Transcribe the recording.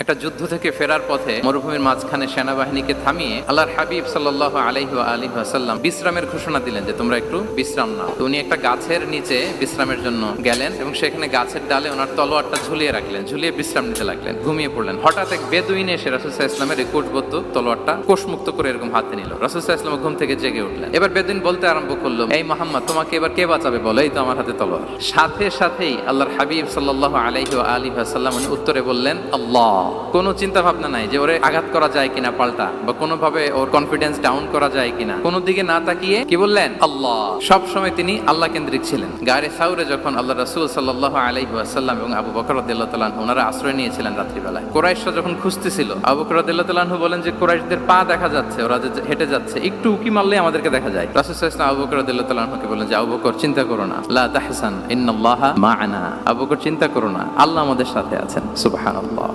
একটা যুদ্ধ থেকে ফেরার পথে মরুভূমির মাঝখানে সেনাবাহিনীকে থামিয়ে আল্লাহর হাবিব সাল্লাল্লাহু আলাইহি ওয়া আলিহি ওয়াসাল্লাম বিশ্রামের ঘোষণা দিলেন যে তোমরা একটু বিশ্রাম নাও। তো উনি একটা গাছের নিচে বিশ্রামের জন্য গেলেন এবং সেখানে গাছের ডালে ওনার তলোয়ারটা ঝুলিয়ে রাখলেন, ঝুলিয়ে বিশ্রাম নিতে লাগলেন, ঘুমিয়ে পড়লেন। হঠাৎ এক বেদুইন এসে রাসূল সাল্লাল্লাহু আলাইহি ওয়াসাল্লামের এই কোষবদ্ধ তলোয়ারটা কোষমুক্ত করে এরকম হাতে নিল। রাসূল সাল্লাল্লাহু আলাইহি ওয়াসাল্লাম ঘুম থেকে জেগে উঠলেন। এবার বেদুইন বলতে আরম্ভ করলো, এই মুহাম্মদ, তোমাকে এবার কে বাঁচাবে বলো, এই তো আমার হাতে তলোয়ার। সাথে সাথেই আল্লাহর হাবিব সাল্লাল্লাহু আলাইহি ওয়া আলিহি ওয়াসাল্লাম উনি উত্তরে বললেন, আল্লাহ। কোনো চিন্তা ভাবনা নাই যে ওরে আঘাত করা যায় কিনা পাল্টা, বা কোনোভাবে ওর কনফিডেন্স ডাউন করা যায় কিনা, কোনো দিকে না তাকিয়ে কি বললেন? আল্লাহ। সব সময় তিনি আল্লাহ কেন্দ্রিক ছিলেন। গায়ে সাউরে যখন আল্লাহ রাসূল সাল্লাল্লাহু আলাইহি ওয়াসাল্লাম এবং আবু বকর রাদিয়াল্লাহু তাআলা আনহু ওনারা আশ্রয় নিয়েছিলেন রাত্রিবেলায়। কুরাইশরা যখন খুঁজতেছিল, আবু বকর রাদিয়াল্লাহু তাআলা আনহু বলেন যে কুরাইশদের পা দেখা যাচ্ছে, ওরা যে হেঁটে যাচ্ছে, একটু উকি মারলে আমাদেরকে দেখা যায়। রাসূল সাল্লাল্লাহু আলাইহি ওয়াসাল্লাম আবু বকর রাদিয়াল্লাহু তাআলা আনহুকে বলেন যে আবু বকর, চিন্তা করো না, লা তাহসান, ইন্নাল্লাহা মা'ানা। আবু বকর, চিন্তা করো না, আল্লাহ আমাদের সাথে আছেন। সুবহানাল্লাহ।